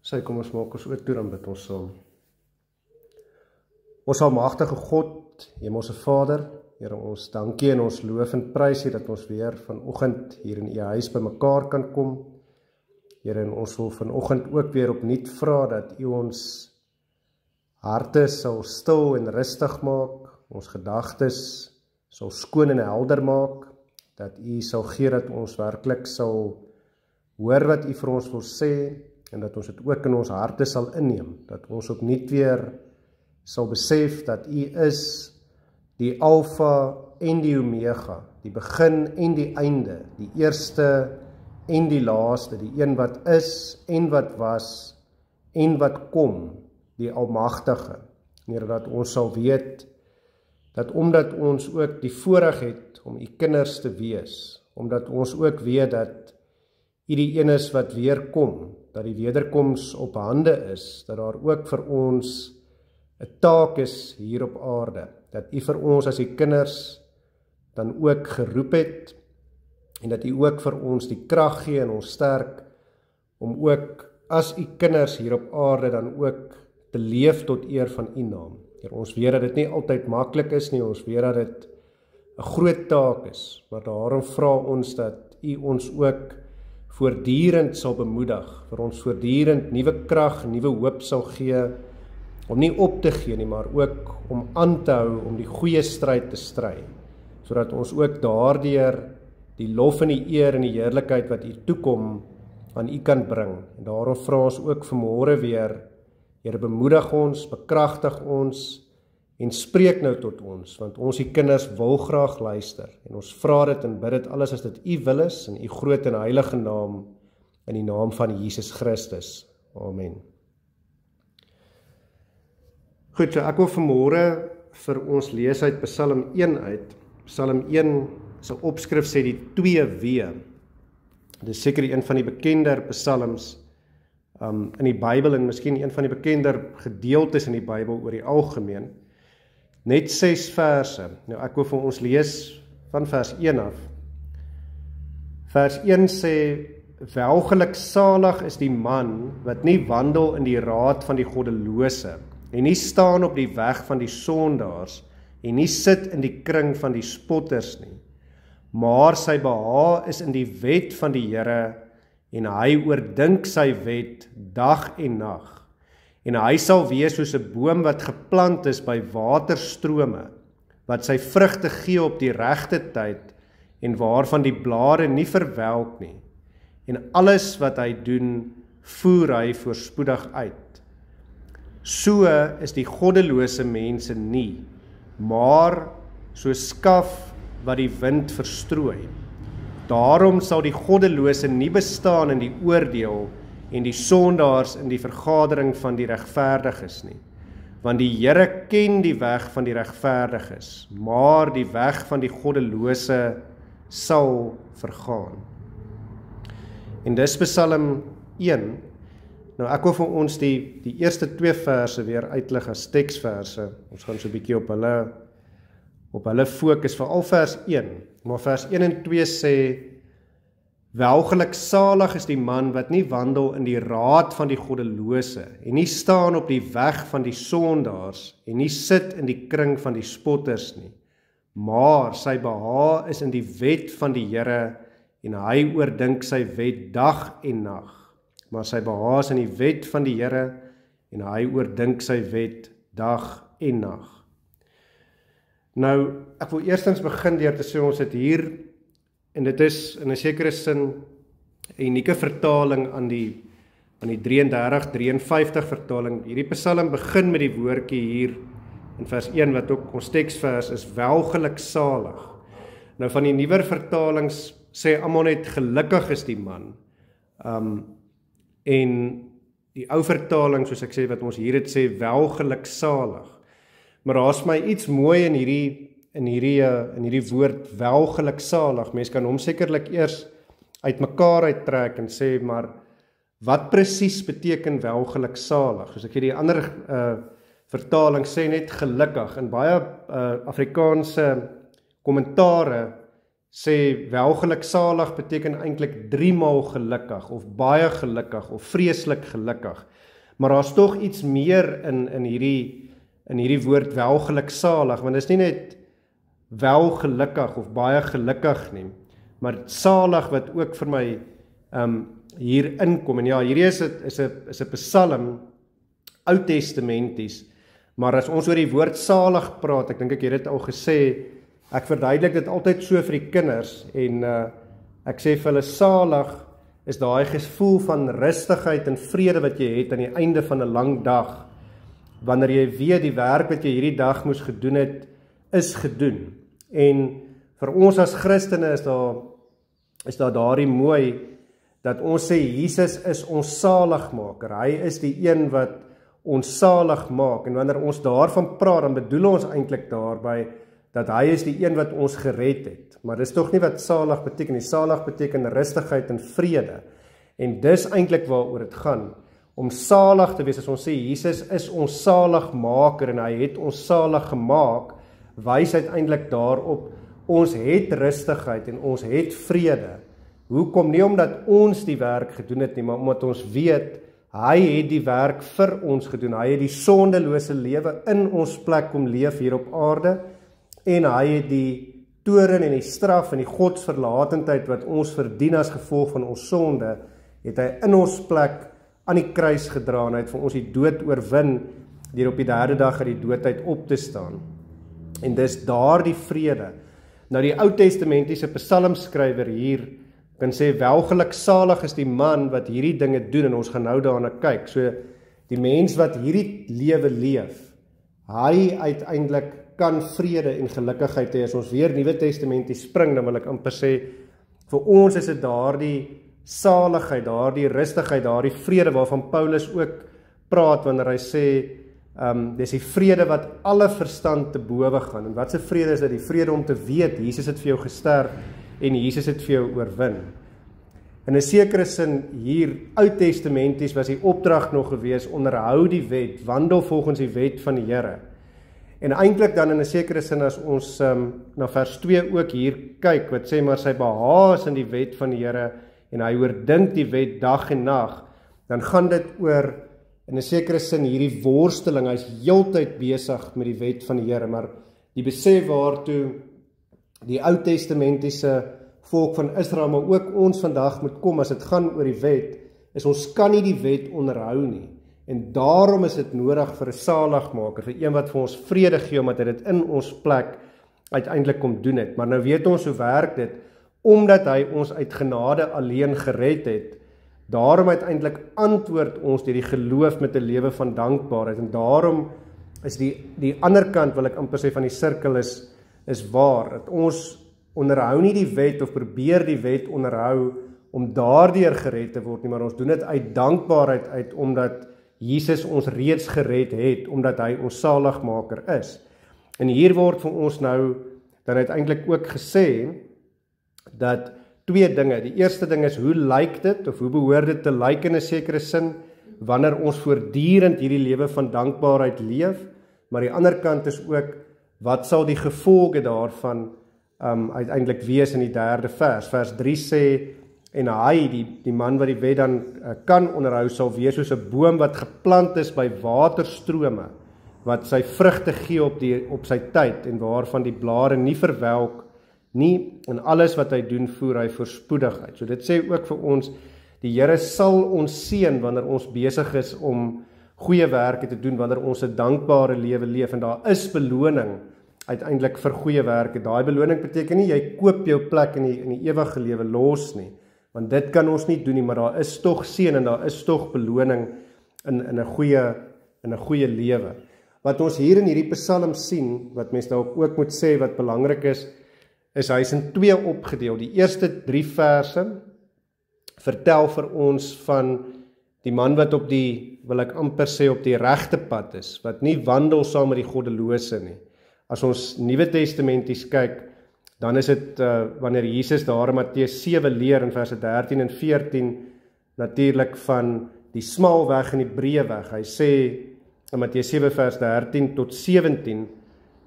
Sy kom ons maak ons oor toe, dan bid ons saam. Ons almagtige God, Hemelse Vader, Here, ons dankie en ons loof en prys U dat ons weer vanoggend hier in U huis bymekaar kan kom. Here, en ons wil vanoggend ook weer opnuut vra dat U ons harte sal stil en rustig maak, ons gedagtes sal skoon en helder maak, dat U sal gee dat ons werklik sal hoor wat U vir ons wil sê, en dat ons dit ook in ons harte sal inneem, dat ons opnuut weer sal besef dat U is die Alfa en die Omega, die begin en die einde, die eerste en die laaste, die een wat is en wat was en wat kom, die Almagtige. Here, dat ons sal weet, dat omdat ons ook die voorreg het om U kinders te wees, omdat ons ook weet dat U die een is wat weer kom, dat die wederkoms op hande is, dat daar ook vir ons 'n taak is hier op aarde, dat U vir ons as U kinders dan ook geroep het, en dat U ook vir ons die krag gee en ons sterk, om ook as U kinders hier op aarde dan ook te leef tot eer van U naam. Here, ons weet dat dit nie altyd maklik is nie, ons weet dat dit 'n groot taak is, maar daarom vra ons dat U ons ook voortdurend sal bemoedig, vir ons voortdurend nuwe krag, nuwe hoop sal gee, om nie op te gee nie, maar ook om aan te hou, om die goeie stryd te stry, sodat ons ook daardeur die lof en die eer en die heerlikheid wat U toekom aan U kan bring. En daarom vra ons ook vanmôre weer, Here, bemoedig ons, bekragtig ons en spreek nou tot ons, want ons U kinders wil graag luister, en ons vra dit en bid dit alles as dit U wil is, in U groot en heilige naam, in die naam van Jesus Christus. Amen. Goed, so ek wil vanmôre vir ons lees uit Psalm 1 uit. Psalm 1 se opskrif sê die 2W. Dit is seker een van die bekender psalms in die Bybel, en miskien een van die bekender gedeeltes in die Bybel oor die algemeen. Net 6 verse. Nou ek wil vir ons lees van vers 1 af. Vers 1 sê, welgeluksalig is die man wat nie wandel in die raad van die goddelose, en nie staan op die weg van die sondaars, en nie sit in die kring van die spotters nie, maar sy behaag is in die wet van die Here, en hy oordink sy wet dag en nag. En hy sal wees soos 'n boom wat geplant is by waterstrome, wat sy vrugte gee op die regte tyd, en waarvan die blare nie verwelk nie. En alles wat hy doen, voer hy voorspoedig uit. So is die goddelose mense nie, maar so skaf wat die wind verstrooi. Daarom sal die goddelose nie bestaan in die oordeel, en die sondaars in die vergadering van die regverdiges nie. Want die Here ken die weg van die regverdiges, maar die weg van die goddelose sal vergaan. En dis Psalm 1. Nou ek wil vir ons die eerste 2 verse weer uitlig as teksverse. Ons gaan so 'n bietjie op hulle fokus, veral vers 1. Maar vers 1 en 2 sê, welgeluksalig is die man wat nie wandel in die raad van die goddelose, en nie staan op die weg van die sondaars, en nie sit in die kring van die spotters nie, maar sy behaag is in die wet van die Here, en hy oordink sy wet dag en nag. Maar sy behaag is in die wet van die Here, en hy oordink sy wet dag en nag. Nou, ek wil eerstens begin deur te sê, ons het hier, en dit is in 'n sekere sin 'n unieke vertaling aan die 33-53 vertaling. Hierdie Psalm begin met die woordjie hier in vers 1, wat ook ons teksvers is, welgeluksalig. Nou van die nuwer vertalings sê almal net gelukkig is die man. En die ou vertaling, soos ek sê, wat ons hier het sê, welgeluksalig. Maar daar's my iets mooi in hierdie woord welgeluksalig. Mens kan hom sekerlik eers uitmekaar uittrek en sê, maar wat presies beteken welgeluksalig? Soos ek die ander vertaling sê net gelukkig. In baie Afrikaanse kommentare sê welgeluksalig beteken eintlik 3 maal gelukkig, of baie gelukkig, of vreeslik gelukkig. Maar daar's tog iets meer in hierdie woord welgeluksalig, want dit is nie net welgelukkig of baie gelukkig nie, maar salig wat ook vir my hier inkom. En ja, hierdie is 'n psalm, Ou Testamenties, maar as ons oor die woord salig praat, ek dink ek het dit al gesê, ek verduidelik dit altyd so vir die kinders, en ek sê vir hulle, salig is daai gevoel van rustigheid en vrede wat jy het aan die einde van 'n lang dag, wanneer jy weet die werk wat jy hierdie dag moes gedoen het, is gedoen. En vir ons as Christene is daar daardie mooi, dat ons sê, Jesus is ons saligmaker, hy is die een wat ons salig maak, en wanneer ons daarvan praat, dan bedoel ons eintlik daarby, dat hy is die een wat ons gered het, maar dis tog nie wat salig beteken nie. Salig beteken rustigheid en vrede, en dis eintlik waaroor dit gaan, om salig te wees. As ons sê, Jesus is ons saligmaker, en hy het ons salig gemaak, wys uiteindelik daarop, ons het rustigheid, en ons het vrede. Hoekom? Nie omdat ons die werk gedoen het nie, maar omdat ons weet, hy het die werk vir ons gedoen, hy het die sondelose lewe in ons plek kom leef hier op aarde, en hy het die toorn en die straf en die godsverlatendheid wat ons verdien as gevolg van ons sonde, het hy in ons plek aan die kruis gedra, en hy het vir ons die dood oorwin, deur op die 3de dag uit die dood uit op te staan. En dis daardie vrede. Nou die Ou Testamentiese psalmskrywer hier kan sê, welgeluksalig is die man wat hierdie dinge doen, en ons gaan nou daarna kyk. So die mens wat hierdie lewe leef, hy uiteindelik kan vrede en gelukkigheid hê. As ons weer Nuwe Testamentie spring, dan wil ek amper sê, vir ons is dit daardie saligheid, daardie rustigheid, daardie vrede waarvan Paulus ook praat wanneer hy sê, dis die vrede wat alle verstand te bowe gaan. En wat se vrede is dit? Die vrede om te weet, Jesus het vir jou gesterf, en Jesus het vir jou oorwin. In 'n sekere sin hier, Ou Testamenties, was die opdrag nog gewees, onderhou die wet, wandel volgens die wet van die Here. En eintlik dan in 'n sekere sin, as ons na vers 2 ook hier kyk, wat sê, maar sy behaag is in die wet van die Here, en hy oordink die wet dag en nag, dan gaan dit oor, in 'n sekere sin, hierdie worsteling, hy is heeltyd besig met die wet van die Here, maar die besef waartoe die Ou Testamentiese volk van Israel, maar ook ons vandag moet kom, as dit gaan oor die wet, is ons kan nie die wet onderhou nie, en daarom is dit nodig vir 'n saligmaker, vir een wat vir ons vrede gee, omdat hy dit in ons plek uiteindelik kom doen het. Maar nou weet ons hoe werk dit, omdat hy ons uit genade alleen gered het, daarom uiteindelik antwoord ons deur die geloof met 'n lewe van dankbaarheid, en daarom is die ander kant, wil ek amper sê, van die sirkel is waar, dat ons onderhou nie die wet, of probeer die wet onderhou, om daardeur gered te word nie, maar ons doen dit uit dankbaarheid uit, omdat Jesus ons reeds gered het, omdat hy ons saligmaker is. En hier word vir ons nou, dan uiteindelik ook gesê, dat 2 dinge, die eerste ding is, hoe lyk dit, of hoe behoort dit te lyk in 'n sekere sin, wanneer ons voortdurend hierdie lewe van dankbaarheid leef, maar die ander kant is ook, wat sal die gevolge daarvan uiteindelik wees in die 3de vers. Vers 3 sê, en hy, die man wat die wet dan kan onderhou, sal wees soos 'n boom wat geplant is by waterstrome, wat sy vrugte gee op sy tyd, en waarvan die blare nie verwelk nie, en alles wat hy doen, voer hy voorspoedigheid. So dit sê ook vir ons, die Here sal ons seën wanneer ons besig is om goeie werke te doen, wanneer ons 'n dankbare lewe leef, en daar is beloning uiteindelik vir goeie werke. Daai beloning beteken nie, jy koop jou plek in die ewige lewe los nie, want dit kan ons nie doen nie, maar daar is tog seën, en daar is tog beloning in 'n goeie lewe. Wat ons hier in hierdie psalm sien, wat mense dalk ook moet sê, wat belangrik is hy is in 2 opgedeel. Die eerste 3 verse vertel vir ons van die man wat op die, wil ek amper sê, op die regte pad is, wat nie wandel saam met die goddelose nie. As ons Nuwe Testamenties kyk, dan is dit wanneer Jesus daar in Matteus 7 leer in verse 13 en 14 natuurlik van die smal weg en die breë weg. Hy sê in Matteus 7 vers 13 tot 17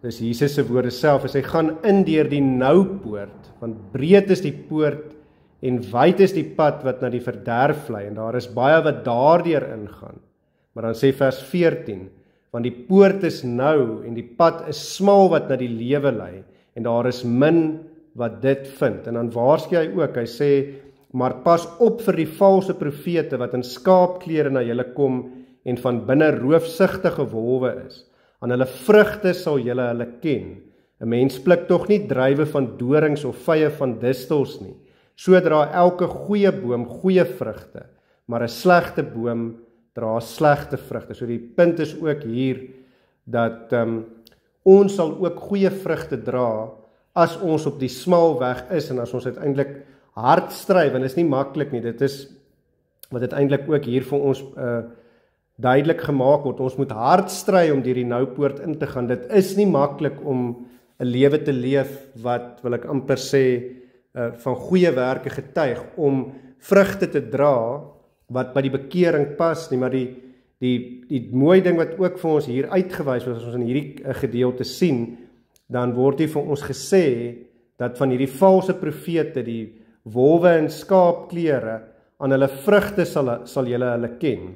dis Jesus se woorde self, hy gaan in deur die noupoort, want breed is die poort en wyd is die pad wat na die verderf lei, en daar is baie wat daardeur ingaan. Maar dan sê vers 14, want die poort is nou en die pad is smal wat na die lewe lei, en daar is min wat dit vind. En dan waarsku hy ook, hy sê, maar pas op vir die valse profete wat in skaapklere na julle kom en van binne roofsugtige wolwe is. Aan hulle vrugte sal julle hulle ken. 'n Mens pluk tog nie druiwe van dorings of vye van distels nie. So dra elke goeie boom goeie vrugte, maar 'n slegte boom dra slegte vrugte. So die punt is ook hier dat ons sal ook goeie vrugte dra as ons op die smal weg is en as ons uiteindelik hard stry, want dit is nie maklik nie. Dit is wat uiteindelik ook hier vir ons duidelik gemaak word. Ons moet hard stry om deur die noupoort in te gaan. Dit is nie maklik om 'n lewe te leef wat, wil ek amper sê, van goeie werke getuig, om vrugte te dra wat by die bekering pas nie, maar die mooi ding wat ook vir ons hier uitgewys word, as ons in hierdie gedeelte sien, dan word hier vir ons gesê, dat van hierdie valse profete, die wolwe in skaapklere, aan hulle vrugte sal julle hulle ken.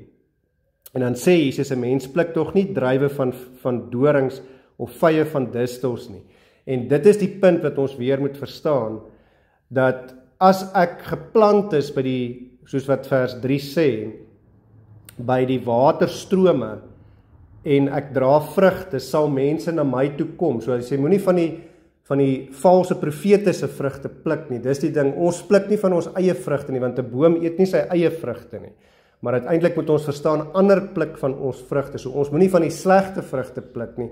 En dan sê Jesus, 'n mens pluk tog nie druiwe van dorings of vye van distels nie. En dit is die punt wat ons weer moet verstaan, dat as ek geplant is by die, soos wat vers 3 sê, by die waterstrome, en ek dra vrugte, sal mense na my toe kom. So hy sê, moenie van die valse profete se vrugte pluk nie. Dis die ding, ons pluk nie van ons eie vrugte nie, want 'n boom eet nie sy eie vrugte nie. Maar uiteindelik moet ons verstaan, ander pluk van ons vrugte. So ons moenie van die slegte vrugte pluk nie,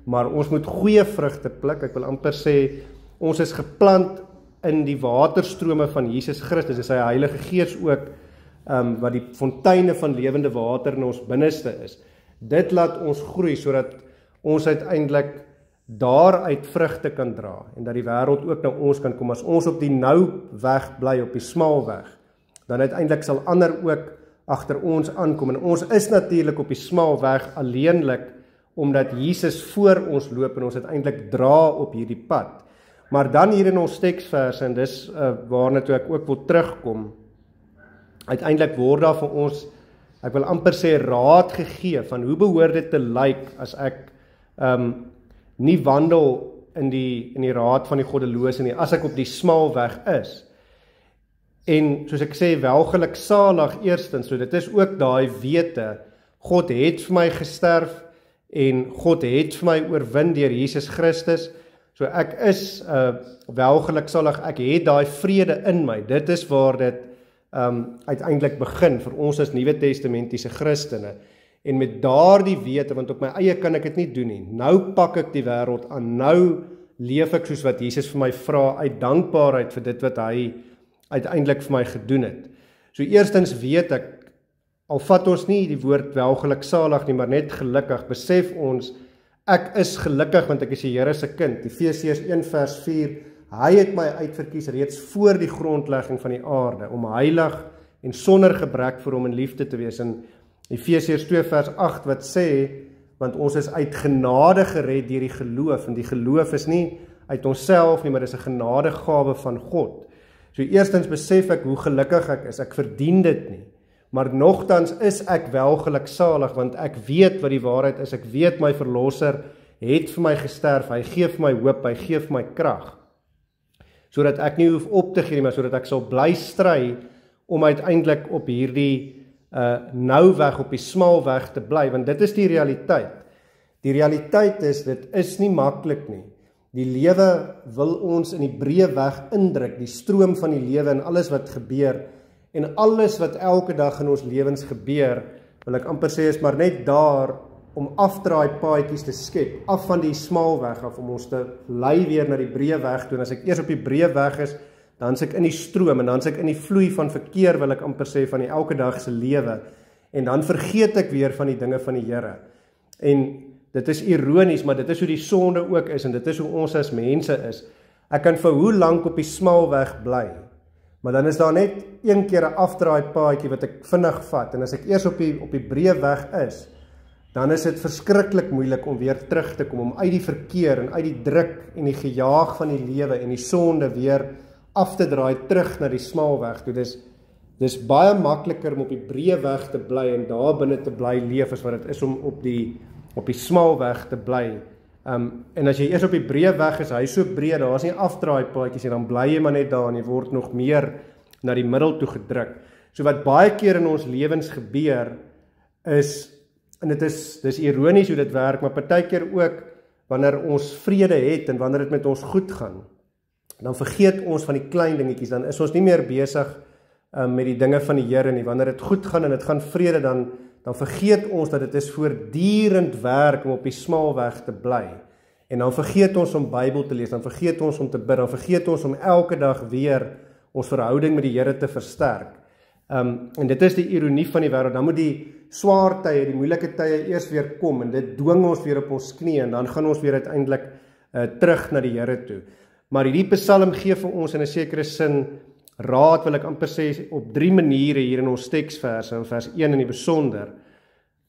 maar ons moet goeie vrugte pluk. Ek wil amper sê, ons is geplant in die waterstrome van Jesus Christus, is sy Heilige Gees ook, wat die fonteine van lewende water in ons binneste is. Dit laat ons groei, sodat ons uiteindelik daaruit vrugte kan dra, en dat die wêreld ook na ons kan kom. As ons op die nou weg bly, op die smal weg, dan uiteindelik sal ander ook agter ons aankom, en ons is natuurlik op die smal weg alleenlik, omdat Jesus voor ons loop, en ons uiteindelik dra op hierdie pad. Maar dan hier in ons teksverse, en dis waarna toe ek ook wil terugkom, uiteindelik word daar vir ons, ek wil amper sê, raad gegee, van hoe behoort dit te lyk, as ek nie wandel in die raad van die goddelose nie, as ek op die smal weg is. En soos ek sê, welgeluksalig eerstens, so dit is ook daai wete, God het vir my gesterf, en God het vir my oorwin deur Jesus Christus. So ek is welgeluksalig, ek het daai vrede in my. Dit is waar dit uiteindelik begin vir ons as Nuwe Testamentiese Christene. En met daardie wete, want op my eie kan ek dit nie doen nie. Nou pak ek die wêreld aan, nou leef ek soos wat Jesus vir my vra, uit dankbaarheid vir dit wat hy uiteindelik vir my gedoen het. So eerstens weet ek, al vat ons nie die woord welgeluksalig nie, maar net gelukkig, besef ons, ek is gelukkig want ek is die Here se kind. Efesiërs 1 vers 4, hy het my uitverkies reeds voor die grondlegging van die aarde, om heilig en sonder gebrek vir hom in liefde te wees. En Efesiërs 2 vers 8 wat sê, want ons is uit genade gered deur die geloof, en die geloof is nie uit onsself nie, maar dis 'n genadegawe van God. So eerstens besef ek hoe gelukkig ek is, ek verdien dit nie, maar nogtans is ek welgeluksalig, want ek weet wat die waarheid is, ek weet my verlosser het vir my gesterf, hy gee vir my hoop, hy gee vir my krag, sodat ek nie hoef op te gee, maar sodat ek sal bly stry, om uiteindelik op hierdie nou weg, op die smal weg te bly, want dit is die realiteit. Die realiteit is, dit is nie maklik nie. Die lewe wil ons in die breë weg indruk, die stroom van die lewe en alles wat gebeur, en alles wat elke dag in ons lewens gebeur, wil ek amper sê, is maar net daar, om afdraai paadjies te skep, af van die smal weg af, om ons te lei weer na die breë weg toe. En as ek eers op die breë weg is, dan is ek in die stroom, en dan is ek in die vloei van verkeer, wil ek amper sê, van die elke dagse lewe, en dan vergeet ek weer van die dinge van die Here. En dit is ironies, maar dit is hoe die sonde ook is, en dit is hoe ons as mense is. Ek kan vir hoe lank op die smal weg bly, maar dan is daar net een keer 'n afdraai paadjie wat ek vinnig vat, en as ek eers op die breë weg is, dan is dit verskriklik moeilik om weer terug te kom, om uit die verkeer en uit die druk en die gejaag van die lewe en die sonde weer af te draai terug na die smal weg toe. Dis baie makliker om op die breë weg te bly en daar binne te bly leef as wat dit is om op die smal weg te bly. En as jy eers op die breë weg is, hy so breed, daar is nie afdraaipaadjies en dan bly jy maar net daar en jy word nog meer na die middel toe gedruk. So wat baie keer in ons lewens gebeur is, en dis ironies hoe dit werk, maar partykeer ook wanneer ons vrede het en wanneer dit met ons goed gaan, dan vergeet ons van die klein dingetjies, dan is ons nie meer besig met die dinge van die Here nie. Wanneer dit goed gaan en dit gaan vrede, dan vergeet ons dat dit is voortdurend werk om op die smal weg te bly. En dan vergeet ons om Bybel te lees, dan vergeet ons om te bid, dan vergeet ons om elke dag weer ons verhouding met die Here te versterk. En dit is die ironie van die wêreld. Dan moet die swaar tye, die moeilike tye eers weer kom en dit dwing ons weer op ons knie en dan gaan ons weer uiteindelik terug na die Here toe. Maar hierdie Psalm gee vir ons in 'n sekere sin raad, wil ek amper sê, op 3 maniere hier in ons teksverse, in vers 1 in die besonder.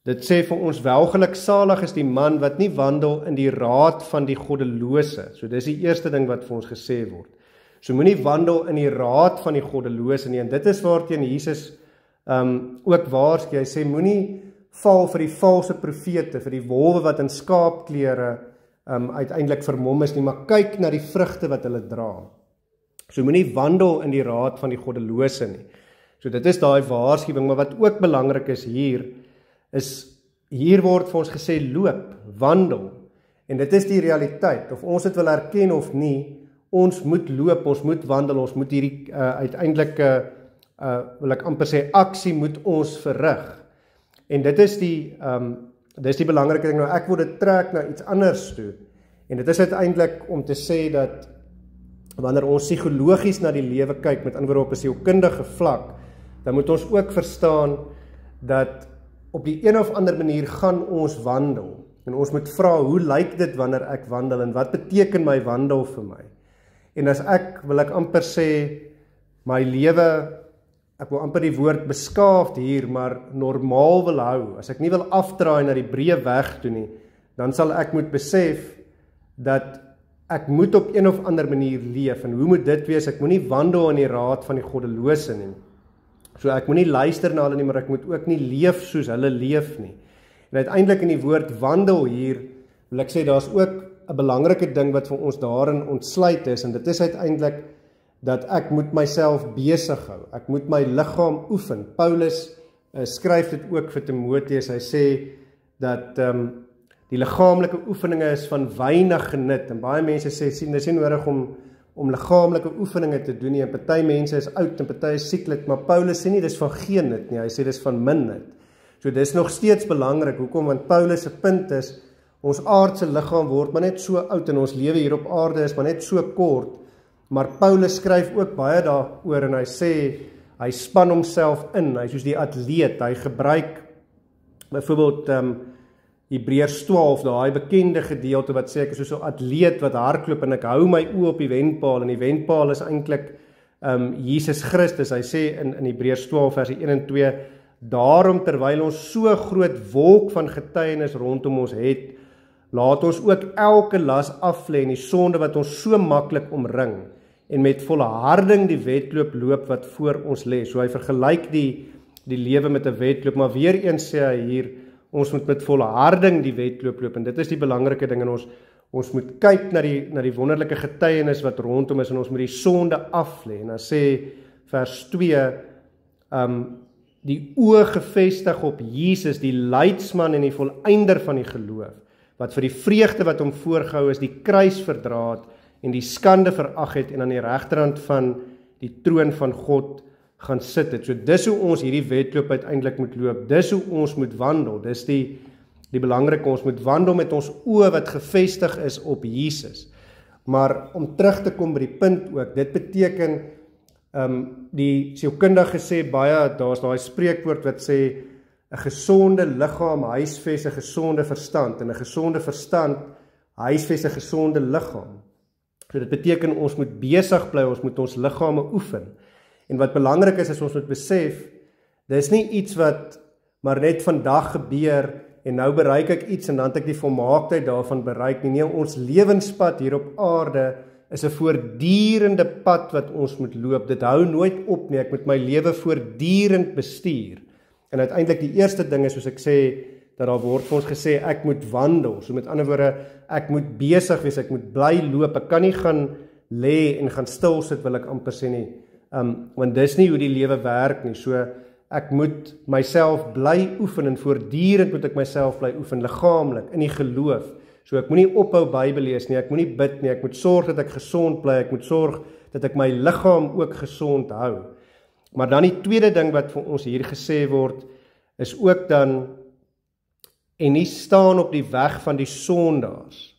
Dit sê vir ons, welgeluksalig is die man wat nie wandel in die raad van die goddelose. So dis die eerste ding wat vir ons gesê word. So moenie wandel in die raad van die goddelose nie, en dit is waarteen Jesus ook waarsku. Hy sê moenie val vir die valse profete, vir die wolwe wat in skaapklere uiteindelik vermom is nie, maar kyk na die vrugte wat hulle dra. So moenie wandel in die raad van die goddelose nie. So dit is daai waarskuwing, maar wat ook belangrik is hier word vir ons gesê loop, wandel. En dit is die realiteit, of ons dit wil erken of nie, ons moet loop, ons moet wandel, ons moet hierdie uiteindelike wil ek amper sê aksie moet ons verrig. En dit is die belangrike ding. Nou ek wil dit trek na iets anders toe. En dit is uiteindelik om te sê dat wanneer ons psigologies na die lewe kyk, met ander woorde op 'n sielkundige vlak, dan moet ons ook verstaan dat op die een of ander manier gaan ons wandel. En ons moet vra, hoe lyk dit wanneer ek wandel en wat beteken my wandel vir my? En as wil ek amper sê, my lewe, ek wil amper die woord beskaafd hier, maar normaal wil hou, as ek nie wil afdraai na die breë weg toe nie, dan sal ek moet besef dat ek moet op een of ander manier leef. En hoe moet dit wees? Ek moet nie wandel in die raad van die goddelose nie. So ek moet nie luister na hulle nie, maar ek moet ook nie leef soos hulle leef nie. En uiteindelik in die woord wandel hier, wil ek sê, daar's ook 'n belangrike ding wat vir ons daarin ontsluit is, en dit is uiteindelik dat ek moet myself besig hou. Ek moet my liggaam oefen. Paulus skryf dit ook vir Timoteus. Hy sê dat die liggaamlike oefeninge is van weinig genut, en baie mense sê, dis nie nodig om liggaamlike oefeninge te doen nie, en party mense is oud en party is sieklik, maar Paulus sê nie dis van geen nut nie, hy sê dis van min nut. So dis nog steeds belangrik. Hoekom? Want Paulus se punt is, ons aardse liggaam word maar net so oud en ons lewe hier op aarde is maar net so kort, maar Paulus skryf ook baie daaroor en hy sê, hy span homself in, hy soos die atleet, hy gebruik byvoorbeeld Hebreërs 12, daai bekende gedeelte wat sê ek is soos 'n atleet wat hardloop en ek hou my oë op die wenpaal, en die wenpaal is eintlik Jesus Christus. Hy sê in Hebreërs 12 vers 1 en 2, daarom terwyl ons so groot wolk van getuienis rondom ons het, laat ons ook elke las aflê en die sonde wat ons so maklik omring, en met volharding die wedloop loop wat voor ons lê. So hy vergelyk die lewe met 'n wedloop, maar weer eens sê hy hier, ons moet met volharding die wedloop loop, en dit is die belangrike ding, en ons moet kyk na die wonderlike getuienis wat rondom is, en ons moet die sonde aflê. En dan sê vers 2, die oë gefestig op Jesus, die leidsman en die volëinder van die geloof, wat vir die vreugde wat hom voorgehou is, die kruis verdra het en die skande verag het, en aan die regterhand van die troon van God gaan sit het. So dis hoe ons hierdie wedloop uiteindelik moet loop, dis hoe ons moet wandel, dis die belangrike, ons moet wandel met ons oë wat gefestig is op Jesus. Maar om terug te kom by die punt ook, dit beteken, die sielkundige sê baie, daar's daai spreekwoord wat sê, 'n gesonde liggaam huisves 'n gesonde verstand, en 'n gesonde verstand huisves 'n gesonde liggaam. So dit beteken ons moet besig bly, ons moet ons liggame oefen. En wat belangrik is ons moet besef, dis nie iets wat maar net vandag gebeur en nou bereik ek iets en dan het ek die volmaaktheid daarvan bereik nie. Nee, ons lewenspad hier op aarde is 'n voortdurende pad wat ons moet loop. Dit hou nooit op nie. Ek moet my lewe voortdurend bestuur. En uiteindelik die eerste ding is, soos ek sê, dat daar word vir ons gesê, ek moet wandel. So met ander woorde, ek moet besig wees, ek moet bly loop. Ek kan nie gaan lê en gaan stil sit, wil ek amper sê nie. Want dis nie hoe die lewe werk nie. So ek moet myself bly oefen en voortdurend moet ek myself bly oefen, liggaamlik, in die geloof. So ek moenie ophou Bybel lees nie, ek moenie bid nie, ek moet sorg dat ek gesond bly, ek moet sorg dat ek my liggaam ook gesond hou. Maar dan die tweede ding wat vir ons hier gesê word, is ook dan, en nie staan op die weg van die sondaars.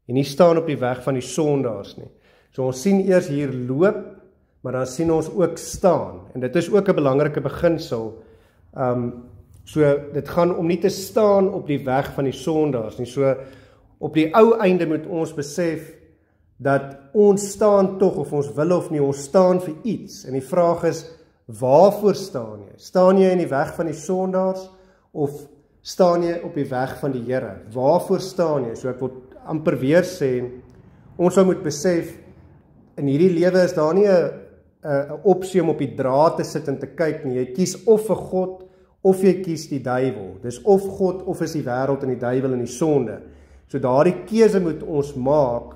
En nie staan op die weg van die sondaars nie. So ons sien eers hier loop, maar dan sien ons ook staan. En dit is ook 'n belangrike beginsel. So dit gaan om nie te staan op die weg van die sondaars nie. So op die ou einde moet ons besef dat ons staan tog, of ons wil of nie, ons staan vir iets. En die vraag is, waarvoor staan jy? Staan jy in die weg van die sondaars, of staan jy op die weg van die Here? Waarvoor staan jy? So ek wil amper weer sê, ons sou moet besef, in hierdie lewe is daar nie 'n opsie om op die draad te sit en te kyk nie. Jy kies of vir God, of jy kies die duiwel. Dis of God, of is die wêreld en die duiwel en die sonde. So daardie keuse moet ons maak,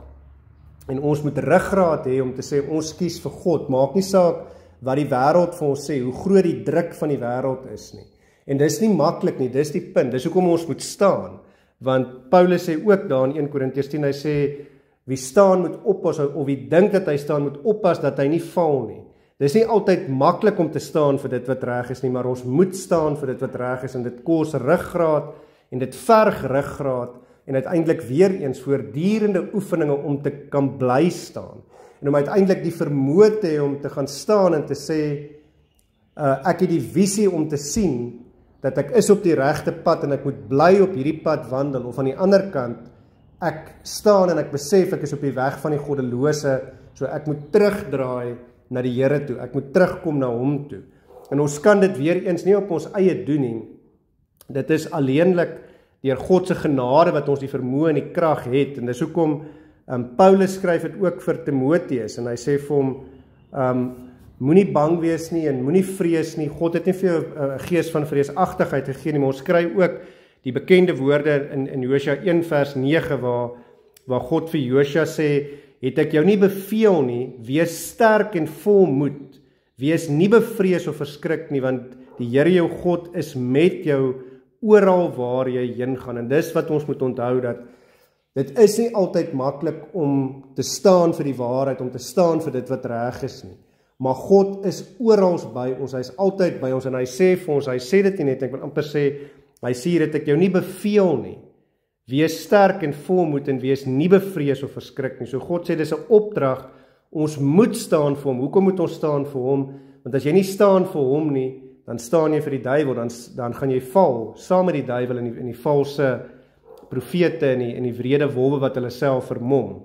en ons moet ruggraat hê om te sê, ons kies vir God. Maak nie saak wat die wêreld vir ons sê, hoe groot die druk van die wêreld is nie. En dis nie maklik nie, dis die punt, dis hoekom ons moet staan. Want Paulus sê ook daar in 1 Korintiërs 10, hy sê, wie staan moet oppas, of wie dink dat hy staan moet oppas, dat hy nie val nie. Dis nie altyd maklik om te staan vir dit wat reg is nie, maar ons moet staan vir dit wat reg is, en dit kos ruggraat, en dit verg ruggraat, en uiteindelik weer eens voortdurende oefeninge om te kan bly staan. En om uiteindelik die vermoë te hê om te gaan staan en te sê, ek het die visie om te sien, dat ek is op die regte pad, en ek moet bly op hierdie pad wandel, of aan die ander kant, ek staan en ek besef ek is op die weg van die goddelose, so ek moet terugdraai na die Here toe, ek moet terugkom na hom toe. En ons kan dit weer eens nie op ons eie doen nie. Dit is alleenlik deur God se genade wat ons die vermoë en die krag het, en dis hoekom Paulus skryf dit ook vir Timoteus, en hy sê vir hom, moenie bang wees nie, en moenie vrees nie, God het nie vir jou 'n gees van vreesagtigheid gegee nie, maar ons kry ook die bekende woorde in Josua 1 vers 9, waar God vir Josua sê, het ek jou nie beveel nie, wees sterk en vol moed, wees nie bevrees of verskrik nie, want die Here jou God is met jou oral waar jy heen gaan. En dis wat ons moet onthou, dat dit is nie altyd maklik om te staan vir die waarheid, om te staan vir dit wat reg is nie. Maar God is oral by ons, hy is altyd by ons, en hy sê vir ons, hy sê dit nie net, ek wil amper sê, hy sê dat ek jou nie beveel nie, wees sterk en volmoed, en wees nie bevrees of verskrik nie. So God sê, dis 'n opdrag, ons moet staan vir hom. Hoekom moet ons staan vir hom? Want as jy nie staan vir hom nie, dan staan jy vir die duiwel, dan gaan jy val, saam met die duiwel en die valse profete en die wrede wolwe wat hulle self vermom.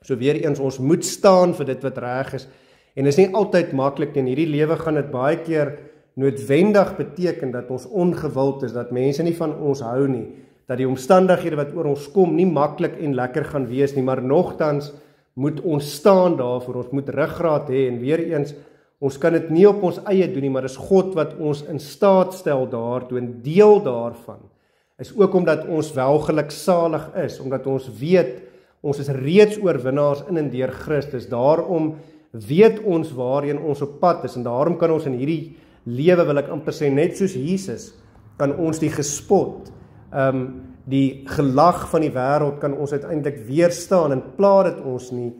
So weer eens, ons moet staan vir dit wat reg is, en is nie altyd maklik nie. In hierdie lewe gaan dit baie keer noodwendig beteken dat ons ongewild is, dat mense nie van ons hou nie, dat die omstandighede wat oor ons kom nie maklik en lekker gaan wees nie, maar nogtans moet ons staan daarvoor, ons moet ruggraat hê, en weer eens, ons kan dit nie op ons eie doen nie, maar is God wat ons in staat stel daartoe, en deel daarvan is ook omdat ons welgeluksalig is, omdat ons weet, ons is reeds oorwinnaars in en deur Christus, daarom weet ons waarheen ons op pad is, en daarom kan ons in hierdie lewe, wil ek amper sê, net soos Jesus, kan ons die gespot, die gelag van die wêreld, kan ons uiteindelik weerstaan, en pla dit ons nie,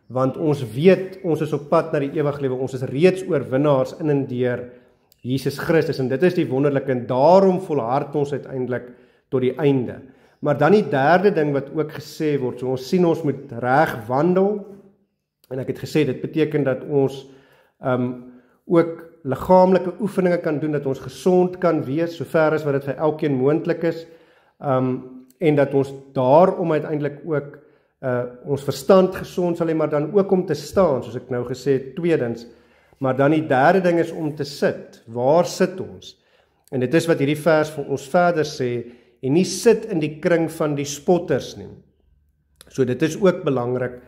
want ons weet, ons is op pad na die ewige lewe, ons is reeds oorwinnaars in en deur Jesus Christus, en dit is die wonderlike, en daarom volhard ons uiteindelik tot die einde. Maar dan die derde ding wat ook gesê word, so ons sien ons moet reg wandel, en ek het gesê, dit beteken dat ons ook liggaamlike oefeninge kan doen, dat ons gesond kan wees, sover as wat dit vir elkeen moontlik is, en dat ons daarom uiteindelik ook ons verstand gesond sal hê, maar dan ook om te staan, soos ek nou gesê het, tweedens, maar dan die derde ding is om te sit. Waar sit ons? En dit is wat hierdie vers vir ons verder sê, en nie sit in die kring van die spotters nie. So dit is ook belangrik,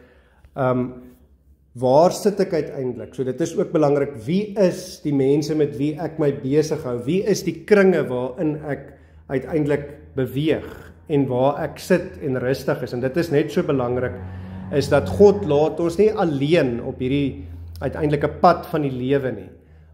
waar sit ek uiteindelik? So dit is ook belangrik, wie is die mense met wie ek my besig hou? Wie is die kringe waarin ek uiteindelik beweeg en waar ek sit en rustig is? En dit is net so belangrik, is dat God laat ons nie alleen op hierdie uiteindelike pad van die lewe nie,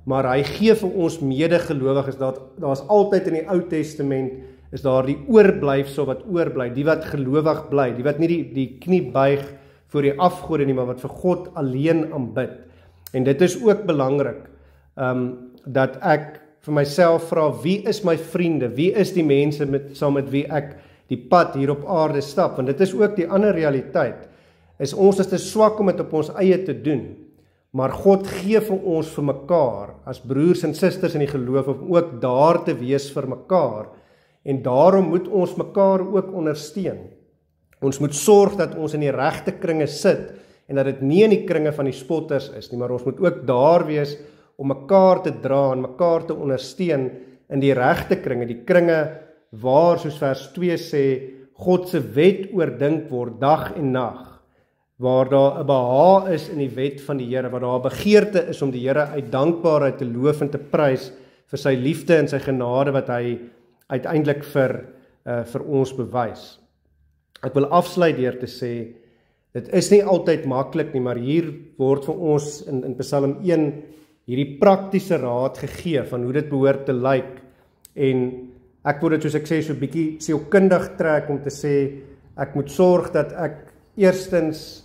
maar hy gee vir ons medegelowiges, daar's altyd in die Ou Testament, is daar die oorblyfsel wat oorbly, die wat gelowig bly, die wat nie die knie buig voor die afgode nie, maar wat vir God alleen aanbid. En dit is ook belangrik, dat ek vir myself vra, wie is my vriende, wie is die mense saam met wie ek die pad hier op aarde stap, want dit is ook die ander realiteit, is ons is te swak om dit op ons eie te doen, maar God gee vir ons vir mekaar, as broers en susters in die geloof, om ook daar te wees vir mekaar, en daarom moet ons mekaar ook ondersteun. Ons moet sorg dat ons in die regte kringe sit, en dat dit nie in die kringe van die spotters is nie, maar ons moet ook daar wees om mekaar te dra en mekaar te ondersteun in die regte kringe, die kringe waar, soos vers 2 sê, God se wet oordink word dag en nag, waar daar 'n behaag is in die wet van die Here, waar daar 'n begeerte is om die Here uit dankbaarheid te loof en te prys vir sy liefde en sy genade wat hy uiteindelik vir ons bewys. Ek wil afsluit deur te sê, dit is nie altyd maklik nie, maar hier word vir ons in Psalm 1 hierdie praktiese raad gegee van hoe dit behoort te lyk, en ek word dit, soos ek sê, so 'n bietjie sielkundig trek om te sê, ek moet sorg dat ek eerstens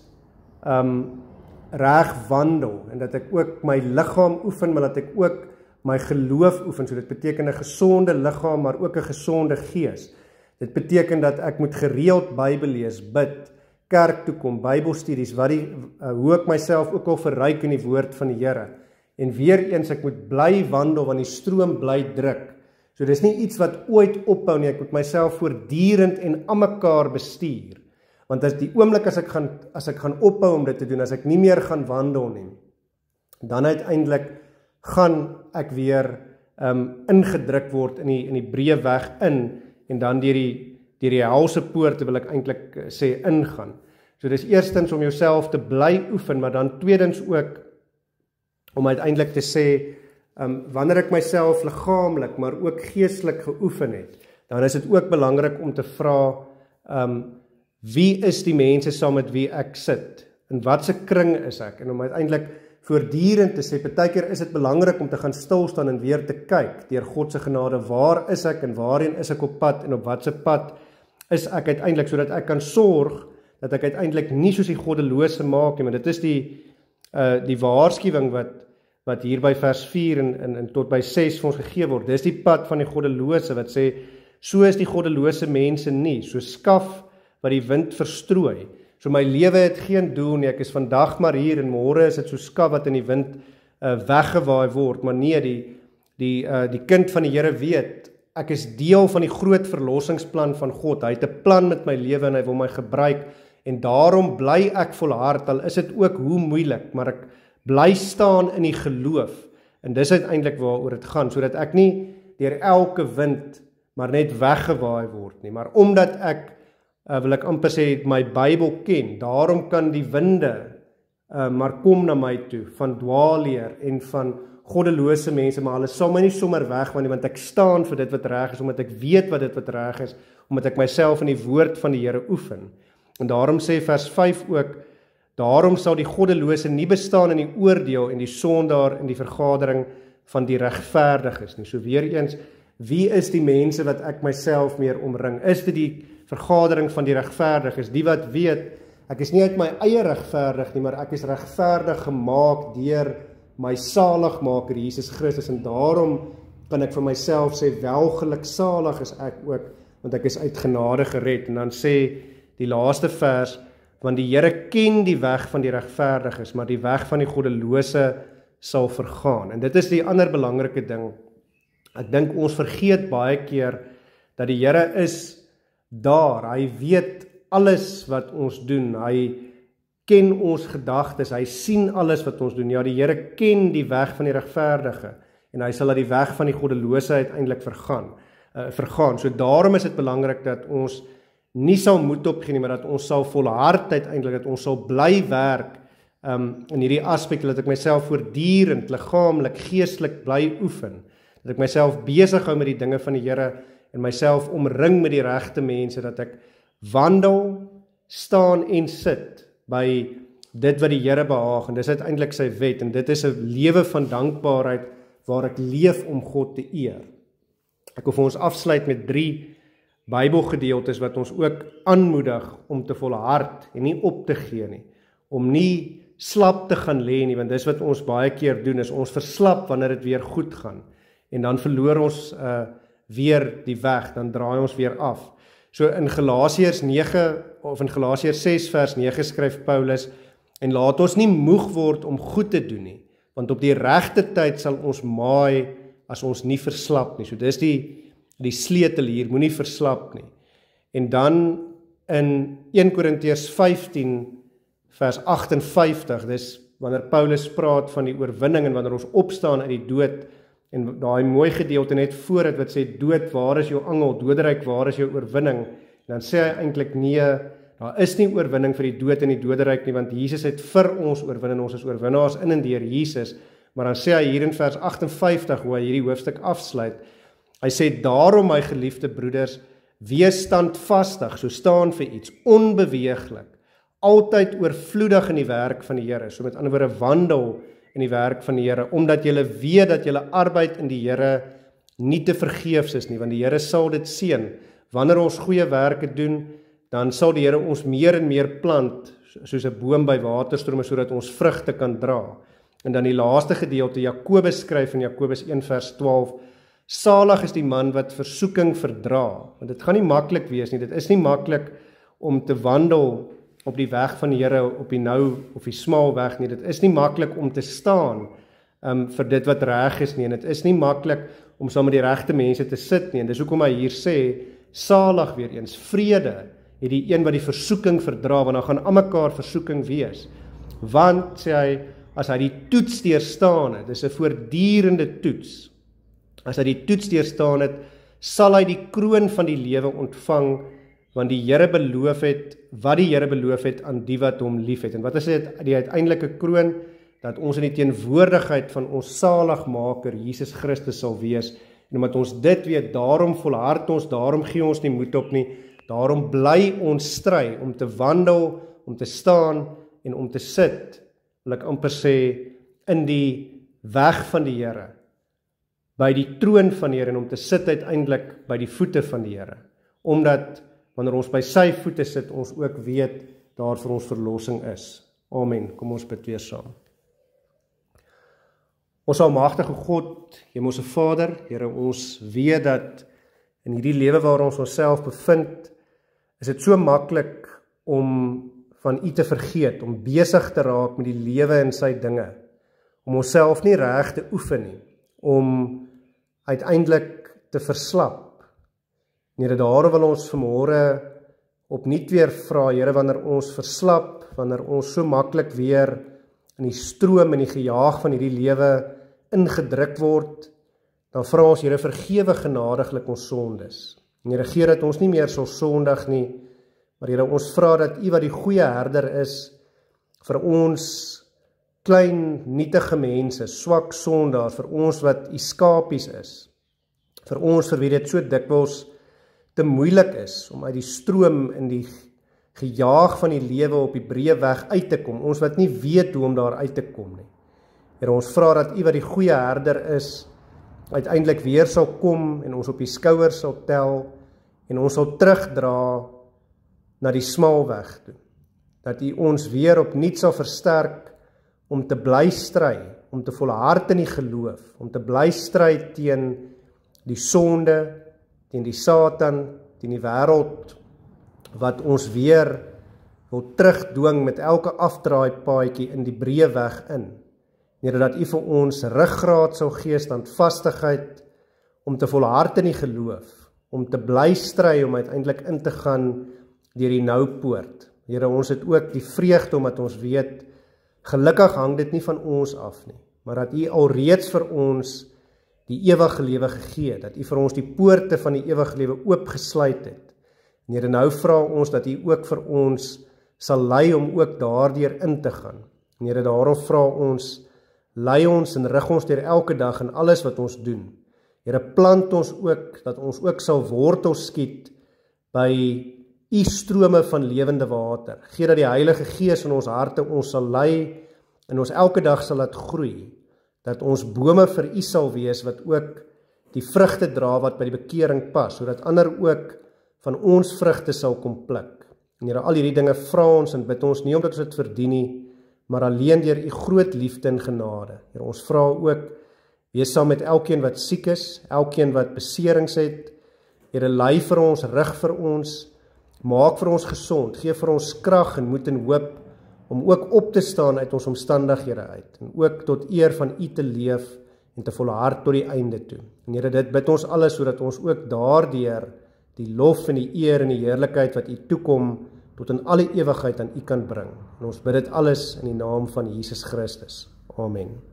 reg wandel, en dat ek ook my liggaam oefen, maar dat ek ook my geloof oefen, so dit beteken 'n gesonde liggaam, maar ook 'n gesonde gees. Dit beteken dat ek moet gereeld Bybel lees, bid, kerk toe kom, Bybelstudies, hoe ek myself ook al verryk in die woord van die Here. En weer eens, ek moet bly wandel, want die stroom bly druk. So dis nie iets wat ooit ophou nie, ek moet myself voortdurend en aan mekaar bestuur. Want as die oomblik as ek gaan ophou om dit te doen, as ek nie meer gaan wandel nie, dan uiteindelik gaan ek weer ingedruk word in die breë weg in, en dan deur die helse poorte wil ek eintlik sê ingaan. So dis eerstens om jouself te bly oefen, maar dan tweedens ook om uiteindelik te sê, wanneer ek myself liggaamlik, maar ook geestelik geoefen het, dan is dit ook belangrik om te vra, wie is die mense saam met wie ek sit? In watse kring is ek? En om uiteindelik voortdurend te sê, partykeer is dit belangrik om te gaan stilstaan en weer te kyk, deur God se genade, waar is ek en waarheen is ek op pad, en op watse pad is ek uiteindelik, sodat ek kan sorg, dat ek uiteindelik nie soos die goddelose maak nie, maar dit is die waarskuwing wat hier by vers 4 en tot by 6 vir ons gegee word. Dis die pad van die goddelose, wat sê, so is die goddelose mense nie, so skaf wat die wind verstrooi. So my lewe het geen doel nie, ek is vandag maar hier, en môre is dit so skaf wat in die wind weggewaai word, maar nee, die kind van die Here weet, ek is deel van die groot verlossingsplan van God, hy het 'n plan met my lewe, en hy wil my gebruik, en daarom bly ek volhard, al is dit ook hoe moeilik, maar ek bly staan in die geloof, en dis uiteindelik waaroor dit gaan, sodat ek nie deur elke wind maar net weggewaai word nie, maar omdat ek wil ek amper sê, my Bybel ken, daarom kan die winde maar kom na my toe, van dwaalleer en van goddelose mense, maar hulle sal my nie sommer wegwaai nie, want ek staan vir dit wat reg is, omdat ek weet wat dit wat reg is, omdat ek myself in die woord van die Here oefen. En daarom sê vers 5 ook, daarom sal die goddelose nie bestaan in die oordeel en die sondaar in die vergadering van die regverdiges nie. So weer eens, wie is die mense wat ek myself meer omring? Is dit die vergadering van die regverdiges, die wat weet, ek is nie uit my eie regverdig nie, maar ek is regverdig gemaak deur my saligmaker Jesus Christus, en daarom kan ek vir myself sê, welgeluksalig is ek ook, want ek is uit genade gered. En dan sê die laaste vers, want die Here ken die weg van die regverdiges, maar die weg van die goddelose sal vergaan. En dit is die ander belangrike ding. Ek dink ons vergeet baie keer dat die Here is daar, hy weet alles wat ons doen, hy ken ons gedagtes, hy sien alles wat ons doen. Ja, die Here ken die weg van die regverdige, en hy sal dat die weg van die goddelose uiteindelik vergaan. vergaan. So daarom is dit belangrik dat ons nie sal moed opgee nie, maar dat ons sal volhard uiteindelik, dat ons sal bly werk in hierdie aspek, dat ek myself voortdurend, liggaamlik, geestelik bly oefen, dat ek myself besig hou met die dinge van die Here en myself omring met die regte mense, dat ek wandel, staan en sit by dit wat die Here behaag, en dis uiteindelik sy wet, en dit is 'n lewe van dankbaarheid, waar ek leef om God te eer. Ek wil vir ons afsluit met 3 Bybelgedeeltes wat ons ook aanmoedig om te volhard en nie op te gee nie, om nie slap te gaan lê nie, want dis wat ons baie keer doen, is ons verslap wanneer dit weer goed gaan, en dan verloor ons weer die weg, dan draai ons weer af. So in Galasiërs 9, of in Galasiërs 6 vers 9 skryf Paulus, en laat ons nie moeg word om goed te doen nie, want op die regte tyd sal ons maai as ons nie verslap nie. So dis die sleutel hier, moenie verslap nie. En dan in 1 Korintiërs 15 vers 58, dis wanneer Paulus praat van die oorwinning en wanneer ons opstaan uit die dood, en daai mooi gedeelte net voor dit wat sê, dood, waar is jou angel, doderyk, waar is jou oorwinning? En dan sê hy eintlik nee, daar is nie oorwinning vir die dood en die doderyk nie, want Jesus het vir ons oorwin en ons is oorwinnaars in en deur Jesus. Maar dan sê hy hier in vers 58, hoe hy hierdie hoofstuk afsluit, hy sê, daarom my geliefde broeders, wees standvastig, so staan vir iets, onbeweeglik, altyd oorvloedig in die werk van die Here, so met ander woorde wandel in die werk van die Here, omdat julle weet dat julle arbeid in die Here nie te vergeefs is nie, want die Here sal dit seën. Wanneer ons goeie werke doen, dan sal die Here ons meer en meer plant, soos 'n boom by waterstrome, sodat ons vrugte kan dra. En dan die laaste gedeelte, Jakobus skryf in Jakobus 1 vers 12, salig is die man wat versoeking verdra, want dit gaan nie maklik wees nie, dit is nie maklik om te wandel op die weg van die Here, op die nou, of die smal weg nie, dit is nie maklik om te staan vir dit wat reg is nie, en dit is nie maklik om saam met die regte mense te sit nie, en dis hoekom hy hier sê, salig weer eens, vrede, het die een wat die versoeking verdra, want dan gaan aan mekaar versoeking wees, want, sê hy, as hy die toets deurstaan het, dis 'n voortdurende toets, as hy die toets deurstaan het, sal hy die kroon van die lewe ontvang, want die Here beloof het, wat die Here beloof het aan die wat hom lief het. En wat is die uiteindelike kroon? Dat ons in die teenwoordigheid van ons saligmaker, Jesus Christus, sal wees. En omdat ons dit weet, daarom volhard ons, daarom gee ons nie moed op nie, daarom bly ons stry, om te wandel, om te staan, en om te sit, wil ek amper sê, in die weg van die Here, by die troon van die Here, en om te sit uiteindelik by die voete van die Here, omdat wanneer ons by sy voete sit, ons ook weet, daar vir ons verlossing is. Amen. Kom ons bid weer saam. Ons almagtige God, Hemelse Vader, Here, ons weet dat in hierdie lewe waar ons onsself bevind, is dit so maklik om van U te vergeet, om besig te raak met die lewe en sy dinge, om onsself nie reg te oefen nie, om uiteindelik te verslap. Here, daarom wil ons vanmôre opnuut weer vra, Here, wanneer ons verslap, wanneer ons so maklik weer in die stroom en die gejaag van hierdie lewe ingedruk word, dan vra ons, Here, vergewe genadiglik ons sondes. Here, gee dat ons nie meer sal sondig nie, maar Here, ons vra dat U wat die goeie herder is, vir ons klein, nietige mense, swak sondaars, vir ons wat U skapies is, vir ons vir wie dit so dikwels te moeilik is om uit die stroom in die gejaag van die lewe op die breë weg uit te kom, ons wat nie weet hoe om daar uit te kom nie. Here, ons vra dat U wat die goeie herder is, uiteindelik weer sal kom en ons op die skouers sal tel en ons sal terugdra na die smal weg toe. Dat U ons weer opnuut sal versterk om te bly stry, om te volhard in die geloof, om te bly stry teen die sonde, teen die Satan, teen die wêreld, wat ons weer wil terugdwing met elke afdraaipaadjie in die breë weg in. Here, dat U vir ons ruggraat sal gee, standvastigheid, om te volhard in die geloof, om te bly stry, om uiteindelik in te gaan deur die noupoort. Here, ons het ook die vreugde, omdat ons weet, gelukkig hang dit nie van ons af nie, maar dat U alreeds vir ons die ewige lewe gegee, dat U vir ons die poorte van die ewige lewe oopgesluit het. En Here, nou vra ons dat U ook vir ons sal lei om ook daardeur in te gaan. En Here, daarom vra ons, lei ons en rig ons deur elke dag in alles wat ons doen. Here, plant ons ook, dat ons ook sal wortel skiet by U strome van lewende water. Gee dat die Heilige Gees in ons harte ons sal lei en ons elke dag sal laat groei, dat ons bome vir U sal wees wat ook die vrugte dra wat by die bekering pas, sodat ander ook van ons vrugte sal kom pluk. En Here, al hierdie dinge vra ons en bid ons nie omdat ons dit verdien nie, maar alleen deur U groot liefde en genade. Here, ons vra ook, wees saam met elkeen wat siek is, elkeen wat beserings het. Here, lei vir ons, rig vir ons, maak vir ons gesond, gee vir ons krag en moed en hoop, om ook op te staan uit ons omstandighede uit, en ook tot eer van U te leef, en te volhard tot die einde toe. En Here, dit bid ons alles, sodat ons ook daardeur die lof en die eer en die heerlikheid wat U toekom, tot in alle ewigheid aan U kan bring. En ons bid dit alles in die naam van Jesus Christus. Amen.